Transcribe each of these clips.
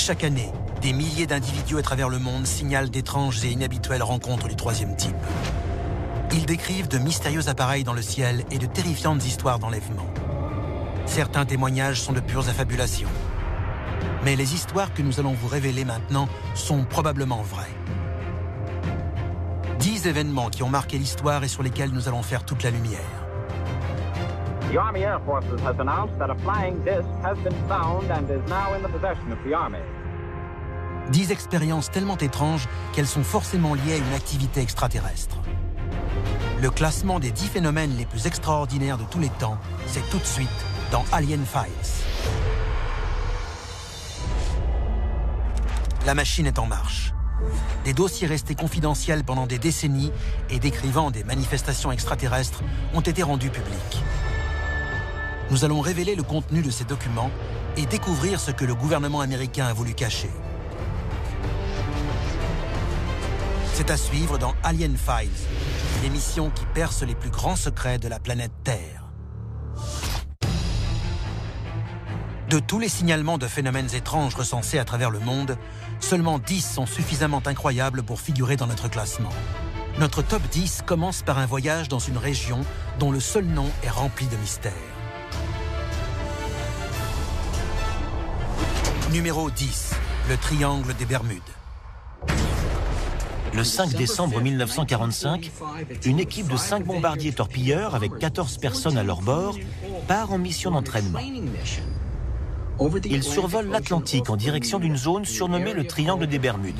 Chaque année, des milliers d'individus à travers le monde signalent d'étranges et inhabituelles rencontres du troisième type. Ils décrivent de mystérieux appareils dans le ciel et de terrifiantes histoires d'enlèvement. Certains témoignages sont de pures affabulations. Mais les histoires que nous allons vous révéler maintenant sont probablement vraies. 10 événements qui ont marqué l'histoire et sur lesquels nous allons faire toute la lumière. The Army Air Forces has announced that a flying disc has been found and is now in the possession of the Army. 10 expériences tellement étranges qu'elles sont forcément liées à une activité extraterrestre. Le classement des 10 phénomènes les plus extraordinaires de tous les temps, c'est tout de suite dans Alien Files. La machine est en marche. Des dossiers restés confidentiels pendant des décennies et décrivant des manifestations extraterrestres ont été rendus publics. Nous allons révéler le contenu de ces documents et découvrir ce que le gouvernement américain a voulu cacher. C'est à suivre dans Alien Files, l'émission qui perce les plus grands secrets de la planète Terre. De tous les signalements de phénomènes étranges recensés à travers le monde, seulement 10 sont suffisamment incroyables pour figurer dans notre classement. Notre top 10 commence par un voyage dans une région dont le seul nom est rempli de mystères. Numéro 10, le triangle des Bermudes. Le 5 décembre 1945, une équipe de 5 bombardiers torpilleurs avec 14 personnes à leur bord part en mission d'entraînement. Ils survolent l'Atlantique en direction d'une zone surnommée le triangle des Bermudes.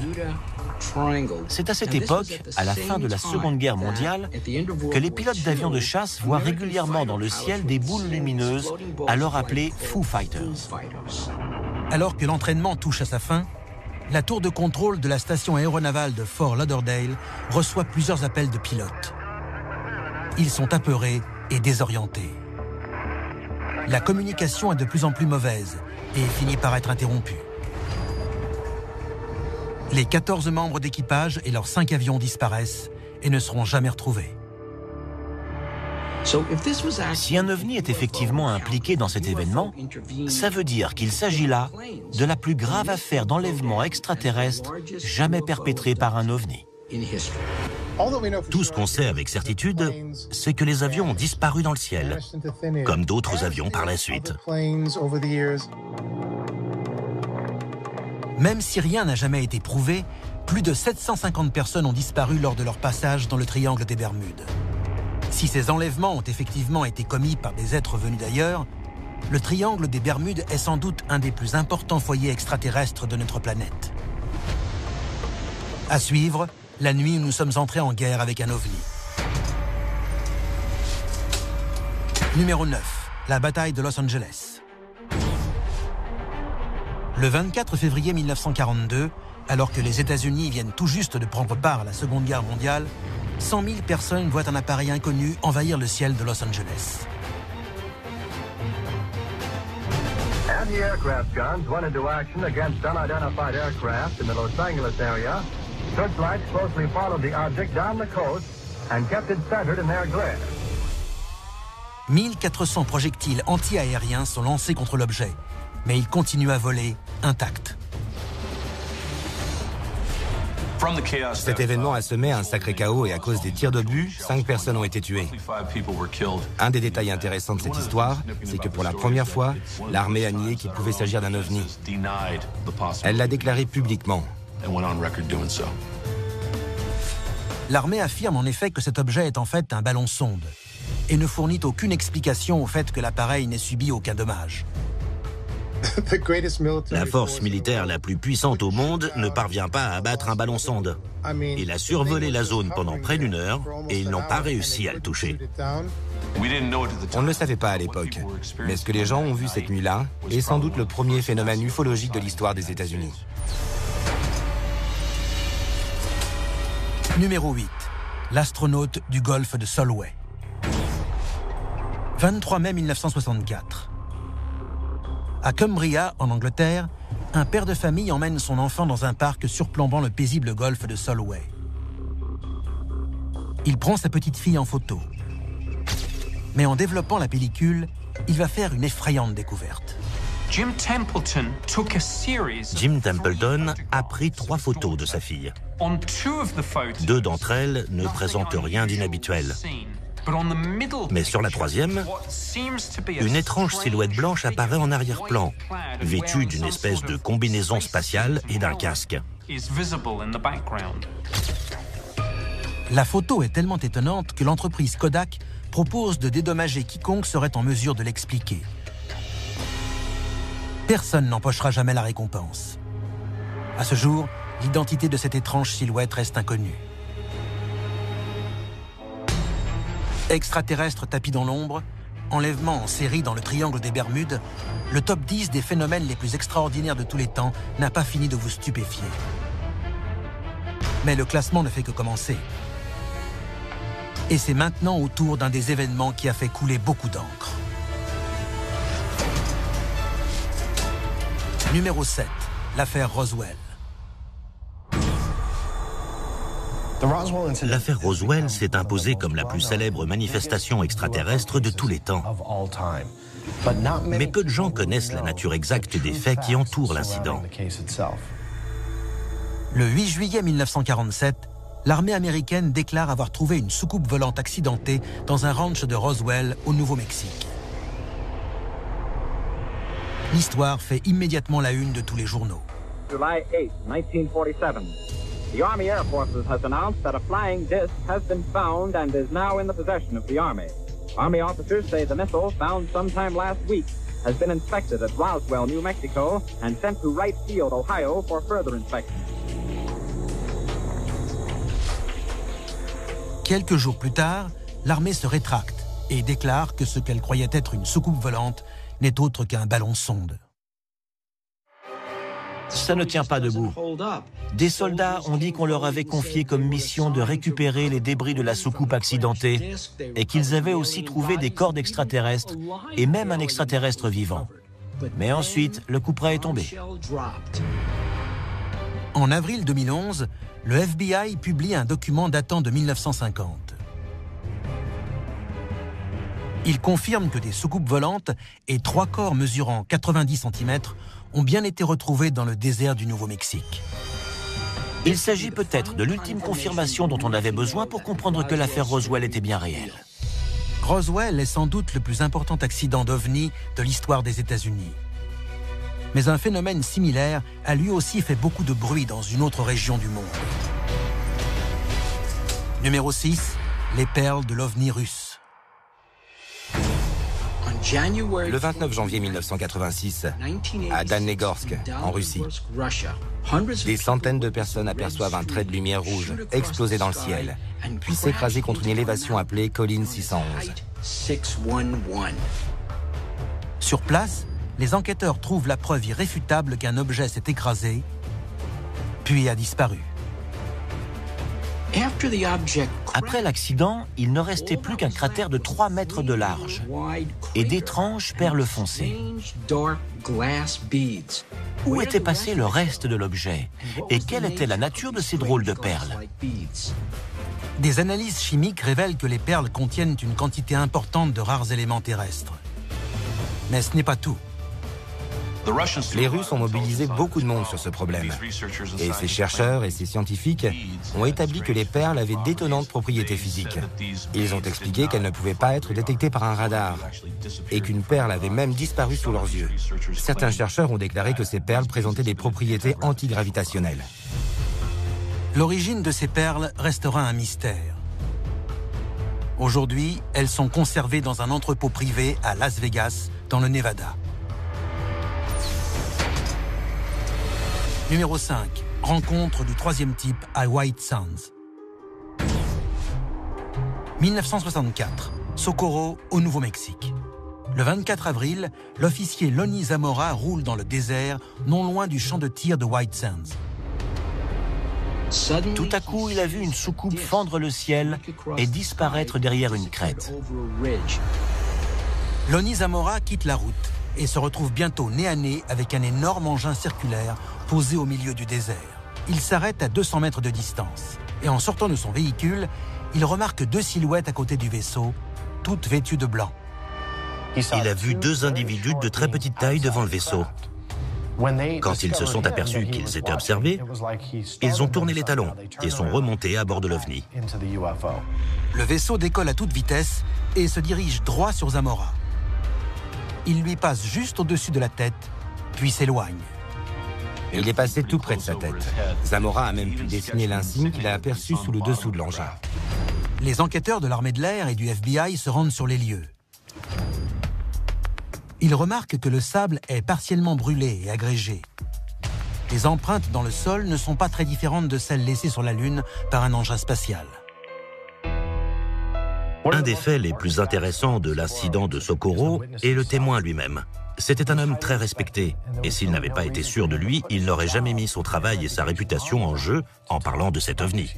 C'est à cette époque, à la fin de la Seconde Guerre mondiale, que les pilotes d'avions de chasse voient régulièrement dans le ciel des boules lumineuses, alors appelées Foo Fighters. Alors que l'entraînement touche à sa fin, la tour de contrôle de la station aéronavale de Fort Lauderdale reçoit plusieurs appels de pilotes. Ils sont apeurés et désorientés. La communication est de plus en plus mauvaise et finit par être interrompue. Les 14 membres d'équipage et leurs 5 avions disparaissent et ne seront jamais retrouvés. Si un ovni est effectivement impliqué dans cet événement, ça veut dire qu'il s'agit là de la plus grave affaire d'enlèvement extraterrestre jamais perpétrée par un ovni. Tout ce qu'on sait avec certitude, c'est que les avions ont disparu dans le ciel, comme d'autres avions par la suite. Même si rien n'a jamais été prouvé, plus de 750 personnes ont disparu lors de leur passage dans le triangle des Bermudes. Si ces enlèvements ont effectivement été commis par des êtres venus d'ailleurs, le triangle des Bermudes est sans doute un des plus importants foyers extraterrestres de notre planète. À suivre, la nuit où nous sommes entrés en guerre avec un ovni. Numéro 9, la bataille de Los Angeles. Le 24 février 1942, alors que les États-Unis viennent tout juste de prendre part à la Seconde Guerre mondiale, 100 000 personnes voient un appareil inconnu envahir le ciel de Los Angeles. Anti-aircraft guns went into action against unidentified aircraft in the Los Angeles area. Searchlights closely followed the object down the coast and kept it centered in their glare. 1400 projectiles anti-aériens sont lancés contre l'objet, mais il continue à voler intact. Cet événement a semé un sacré chaos et à cause des tirs d'obus, 5 personnes ont été tuées. Un des détails intéressants de cette histoire, c'est que pour la première fois, l'armée a nié qu'il pouvait s'agir d'un ovni. Elle l'a déclaré publiquement. L'armée affirme en effet que cet objet est en fait un ballon sonde et ne fournit aucune explication au fait que l'appareil n'ait subi aucun dommage. La force militaire la plus puissante au monde ne parvient pas à abattre un ballon sonde. Il a survolé la zone pendant près d'1 heure et ils n'ont pas réussi à le toucher. On ne le savait pas à l'époque, mais ce que les gens ont vu cette nuit-là est sans doute le premier phénomène ufologique de l'histoire des États-Unis. Numéro 8, l'astronaute du golfe de Solway. 23 mai 1964. À Cumbria, en Angleterre, un père de famille emmène son enfant dans un parc surplombant le paisible golfe de Solway. Il prend sa petite fille en photo. Mais en développant la pellicule, il va faire une effrayante découverte. Jim Templeton a pris 3 photos de sa fille. 2 d'entre elles ne présentent rien d'inhabituel. Mais sur la 3e, une étrange silhouette blanche apparaît en arrière-plan, vêtue d'une espèce de combinaison spatiale et d'un casque. La photo est tellement étonnante que l'entreprise Kodak propose de dédommager quiconque serait en mesure de l'expliquer. Personne n'empochera jamais la récompense. À ce jour, l'identité de cette étrange silhouette reste inconnue. Extraterrestre tapis dans l'ombre, enlèvement en série dans le triangle des Bermudes, le top 10 des phénomènes les plus extraordinaires de tous les temps n'a pas fini de vous stupéfier. Mais le classement ne fait que commencer. Et c'est maintenant au tour d'un des événements qui a fait couler beaucoup d'encre. Numéro 7, l'affaire Roswell. L'affaire Roswell s'est imposée comme la plus célèbre manifestation extraterrestre de tous les temps. Mais peu de gens connaissent la nature exacte des faits qui entourent l'incident. Le 8 juillet 1947, l'armée américaine déclare avoir trouvé une soucoupe volante accidentée dans un ranch de Roswell, au Nouveau-Mexique. L'histoire fait immédiatement la une de tous les journaux. July 8, 1947. The Army Air Forces has announced that a flying disc has been found and is now in the possession of the Army. Army officers say the missile, found sometime last week, has been inspected at Roswell, New Mexico, and sent to Wright Field, Ohio, for further inspection. Quelques jours plus tard, l'armée se rétracte et déclare que ce qu'elle croyait être une soucoupe volante n'est autre qu'un ballon sonde. Ça ne tient pas debout. Des soldats ont dit qu'on leur avait confié comme mission de récupérer les débris de la soucoupe accidentée et qu'ils avaient aussi trouvé des corps d'extraterrestres et même un extraterrestre vivant. Mais ensuite, le couperet est tombé. En avril 2011, le FBI publie un document datant de 1950. Il confirme que des soucoupes volantes et 3 corps mesurant 90 cm ont bien été retrouvés dans le désert du Nouveau-Mexique. Il s'agit peut-être de l'ultime confirmation dont on avait besoin pour comprendre que l'affaire Roswell était bien réelle. Roswell est sans doute le plus important accident d'OVNI de l'histoire des États-Unis. Mais un phénomène similaire a lui aussi fait beaucoup de bruit dans une autre région du monde. Numéro 6, les perles de l'OVNI russe. Le 29 janvier 1986, à Dannegorsk, en Russie, des centaines de personnes aperçoivent un trait de lumière rouge exploser dans le ciel, puis s'écraser contre une élévation appelée colline 611. Sur place, les enquêteurs trouvent la preuve irréfutable qu'un objet s'est écrasé, puis a disparu. Après l'accident, il ne restait plus qu'un cratère de 3 mètres de large et d'étranges perles foncées. Où était passé le reste de l'objet et quelle était la nature de ces drôles de perles? Des analyses chimiques révèlent que les perles contiennent une quantité importante de rares éléments terrestres. Mais ce n'est pas tout. Les Russes ont mobilisé beaucoup de monde sur ce problème. Et ces chercheurs et ces scientifiques ont établi que les perles avaient d'étonnantes propriétés physiques. Ils ont expliqué qu'elles ne pouvaient pas être détectées par un radar et qu'une perle avait même disparu sous leurs yeux. Certains chercheurs ont déclaré que ces perles présentaient des propriétés antigravitationnelles. L'origine de ces perles restera un mystère. Aujourd'hui, elles sont conservées dans un entrepôt privé à Las Vegas, dans le Nevada. Numéro 5. Rencontre du 3e type à White Sands. 1964. Socorro, au Nouveau-Mexique. Le 24 avril, l'officier Lonnie Zamora roule dans le désert, non loin du champ de tir de White Sands. Tout à coup, il a vu une soucoupe fendre le ciel et disparaître derrière une crête. Lonnie Zamora quitte la route et se retrouve bientôt nez à nez avec un énorme engin circulaire posé au milieu du désert. Il s'arrête à 200 mètres de distance et en sortant de son véhicule, il remarque 2 silhouettes à côté du vaisseau, toutes vêtues de blanc. Il a vu deux individus de très petite taille devant le vaisseau. Quand ils se sont aperçus qu'ils étaient observés, ils ont tourné les talons et sont remontés à bord de l'OVNI. Le vaisseau décolle à toute vitesse et se dirige droit sur Zamora. Il lui passe juste au-dessus de la tête, puis s'éloigne. Il est passé tout près de sa tête. Zamora a même pu dessiner l'insigne qu'il a aperçu sous le dessous de l'engin. Les enquêteurs de l'armée de l'air et du FBI se rendent sur les lieux. Ils remarquent que le sable est partiellement brûlé et agrégé. Les empreintes dans le sol ne sont pas très différentes de celles laissées sur la Lune par un engin spatial. Un des faits les plus intéressants de l'incident de Socorro est le témoin lui-même. C'était un homme très respecté, et s'il n'avait pas été sûr de lui, il n'aurait jamais mis son travail et sa réputation en jeu en parlant de cet OVNI.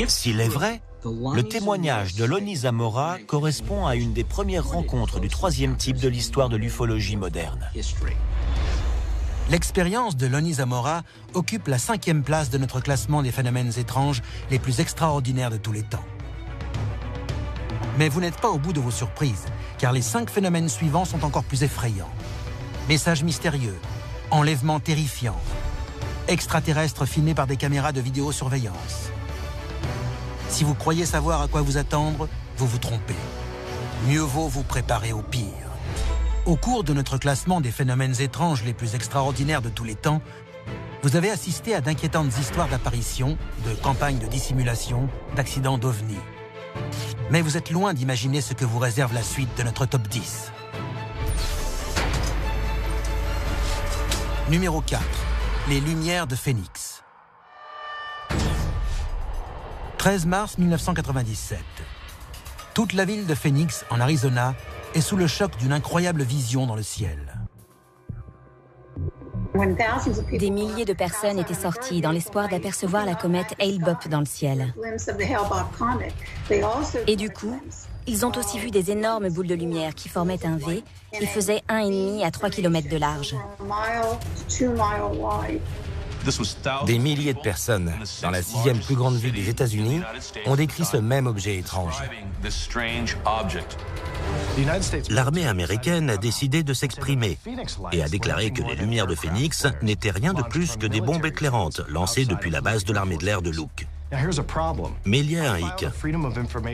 S'il est vrai, le témoignage de Lonnie Zamora correspond à une des premières rencontres du troisième type de l'histoire de l'ufologie moderne. L'expérience de Lonnie Zamora occupe la 5e place de notre classement des phénomènes étranges les plus extraordinaires de tous les temps. Mais vous n'êtes pas au bout de vos surprises, car les 5 phénomènes suivants sont encore plus effrayants. Messages mystérieux, enlèvements terrifiants, extraterrestres filmés par des caméras de vidéosurveillance. Si vous croyez savoir à quoi vous attendre, vous vous trompez. Mieux vaut vous préparer au pire. Au cours de notre classement des phénomènes étranges les plus extraordinaires de tous les temps, vous avez assisté à d'inquiétantes histoires d'apparitions, de campagnes de dissimulation, d'accidents d'OVNI. Mais vous êtes loin d'imaginer ce que vous réserve la suite de notre top 10. Numéro 4. Les Lumières de Phoenix. 13 mars 1997. Toute la ville de Phoenix, en Arizona, est sous le choc d'une incroyable vision dans le ciel. Des milliers de personnes étaient sorties dans l'espoir d'apercevoir la comète Hale-Bopp dans le ciel. Et du coup, ils ont aussi vu des énormes boules de lumière qui formaient un V et faisaient 1,5 à 3 km de large. Des milliers de personnes, dans la 6e plus grande ville des États-Unis, ont décrit ce même objet étrange. L'armée américaine a décidé de s'exprimer et a déclaré que les lumières de Phoenix n'étaient rien de plus que des bombes éclairantes lancées depuis la base de l'armée de l'air de Luke. Mais il y a un hic.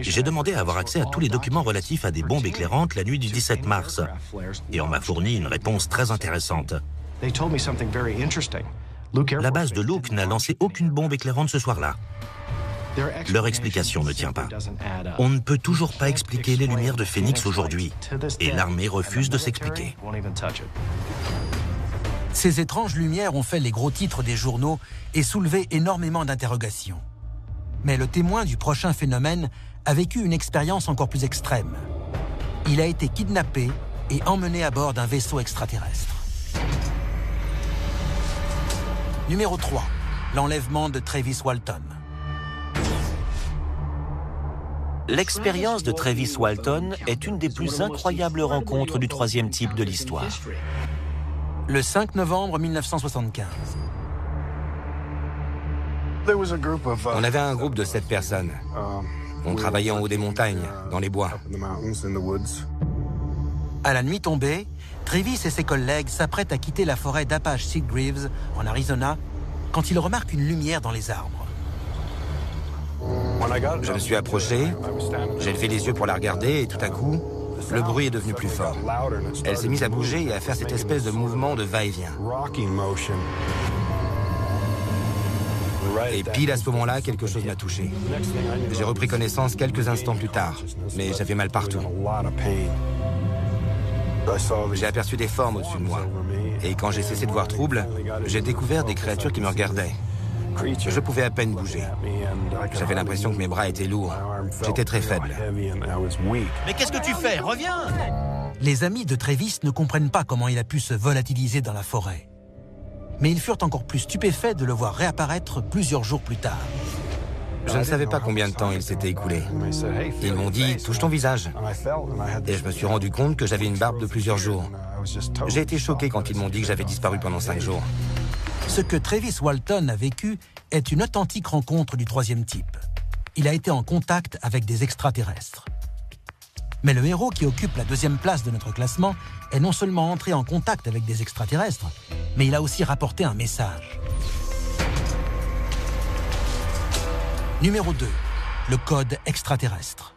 J'ai demandé à avoir accès à tous les documents relatifs à des bombes éclairantes la nuit du 17 mars et on m'a fourni une réponse très intéressante. La base de Luke n'a lancé aucune bombe éclairante ce soir-là. Leur explication ne tient pas. On ne peut toujours pas expliquer les lumières de Phoenix aujourd'hui, et l'armée refuse de s'expliquer. Ces étranges lumières ont fait les gros titres des journaux et soulevé énormément d'interrogations. Mais le témoin du prochain phénomène a vécu une expérience encore plus extrême. Il a été kidnappé et emmené à bord d'un vaisseau extraterrestre. Numéro 3. L'enlèvement de Travis Walton. L'expérience de Travis Walton est une des plus incroyables rencontres du troisième type de l'histoire. Le 5 novembre 1975. On avait un groupe de 7 personnes. On travaillait en haut des montagnes, dans les bois. À la nuit tombée, Travis et ses collègues s'apprêtent à quitter la forêt d'Apache Sitgreaves, en Arizona, quand ils remarquent une lumière dans les arbres. Je me suis approché, j'ai levé les yeux pour la regarder et tout à coup, le bruit est devenu plus fort. Elle s'est mise à bouger et à faire cette espèce de mouvement de va-et-vient. Et pile à ce moment-là, quelque chose m'a touché. J'ai repris connaissance quelques instants plus tard, mais j'avais mal partout. J'ai aperçu des formes au-dessus de moi. Et quand j'ai cessé de voir trouble, j'ai découvert des créatures qui me regardaient. Je pouvais à peine bouger. J'avais l'impression que mes bras étaient lourds. J'étais très faible. Mais qu'est-ce que tu fais? Reviens! Les amis de Travis ne comprennent pas comment il a pu se volatiliser dans la forêt. Mais ils furent encore plus stupéfaits de le voir réapparaître plusieurs jours plus tard. Je ne savais pas combien de temps il s'était écoulé. Ils m'ont dit « touche ton visage ». Et je me suis rendu compte que j'avais une barbe de plusieurs jours. J'ai été choqué quand ils m'ont dit que j'avais disparu pendant 5 jours. Ce que Travis Walton a vécu est une authentique rencontre du troisième type. Il a été en contact avec des extraterrestres. Mais le héros qui occupe la 2e place de notre classement est non seulement entré en contact avec des extraterrestres, mais il a aussi rapporté un message. Numéro 2, le code extraterrestre.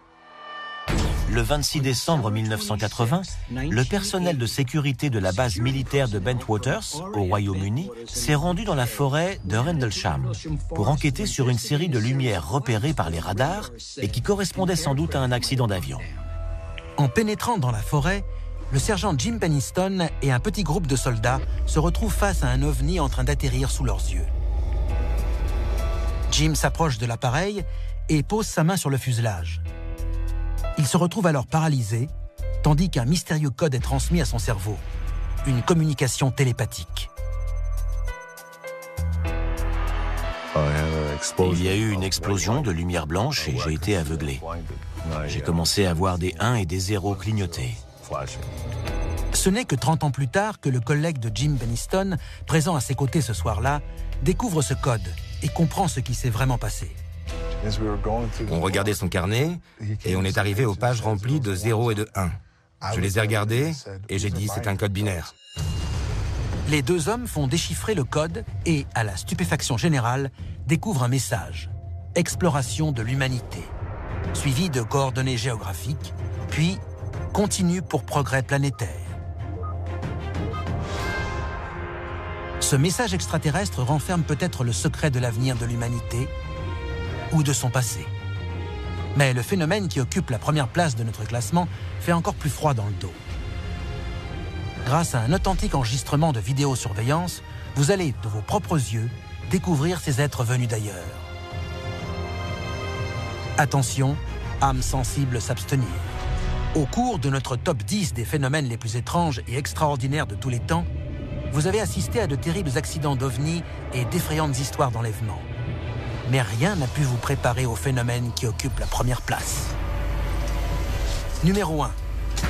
Le 26 décembre 1980, le personnel de sécurité de la base militaire de Bentwaters, au Royaume-Uni, s'est rendu dans la forêt de Rendlesham pour enquêter sur une série de lumières repérées par les radars et qui correspondaient sans doute à un accident d'avion. En pénétrant dans la forêt, le sergent Jim Penniston et un petit groupe de soldats se retrouvent face à un ovni en train d'atterrir sous leurs yeux. Jim s'approche de l'appareil et pose sa main sur le fuselage. Il se retrouve alors paralysé, tandis qu'un mystérieux code est transmis à son cerveau. Une communication télépathique. Il y a eu une explosion de lumière blanche et j'ai été aveuglé. J'ai commencé à voir des 1 et des 0 clignoter. Ce n'est que 30 ans plus tard que le collègue de Jim Penniston, présent à ses côtés ce soir-là, découvre ce code et comprend ce qui s'est vraiment passé. On regardait son carnet et on est arrivé aux pages remplies de 0 et de 1. Je les ai regardées et j'ai dit c'est un code binaire. Les 2 hommes font déchiffrer le code et, à la stupéfaction générale, découvrent un message. Exploration de l'humanité. Suivi de coordonnées géographiques, puis continue pour progrès planétaire. Ce message extraterrestre renferme peut-être le secret de l'avenir de l'humanité ou de son passé. Mais le phénomène qui occupe la 1re place de notre classement fait encore plus froid dans le dos. Grâce à un authentique enregistrement de vidéosurveillance, vous allez, de vos propres yeux, découvrir ces êtres venus d'ailleurs. Attention, âme sensible s'abstenir. Au cours de notre top 10 des phénomènes les plus étranges et extraordinaires de tous les temps, vous avez assisté à de terribles accidents d'ovnis et d'effrayantes histoires d'enlèvement. Mais rien n'a pu vous préparer au phénomène qui occupe la 1re place. Numéro 1.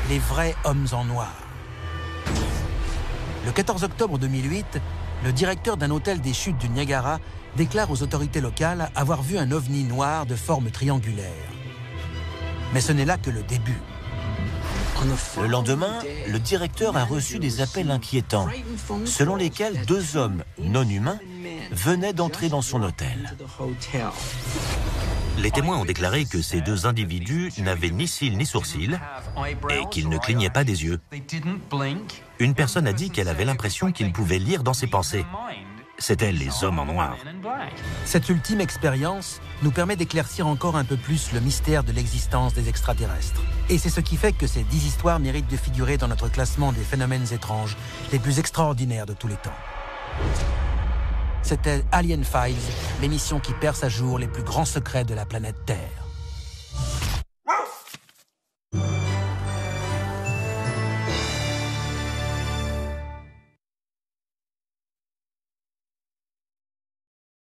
Les vrais hommes en noir. Le 14 octobre 2008, le directeur d'un hôtel des chutes du Niagara déclare aux autorités locales avoir vu un ovni noir de forme triangulaire. Mais ce n'est là que le début. Le lendemain, le directeur a reçu des appels inquiétants, selon lesquels 2 hommes non humains venaient d'entrer dans son hôtel. Les témoins ont déclaré que ces 2 individus n'avaient ni cils ni sourcils et qu'ils ne clignaient pas des yeux. Une personne a dit qu'elle avait l'impression qu'ils pouvaient lire dans ses pensées. C'étaient les hommes en noir. Cette ultime expérience nous permet d'éclaircir encore un peu plus le mystère de l'existence des extraterrestres. Et c'est ce qui fait que ces 10 histoires méritent de figurer dans notre classement des phénomènes étranges les plus extraordinaires de tous les temps. C'était Alien Files, l'émission qui perce à jour les plus grands secrets de la planète Terre.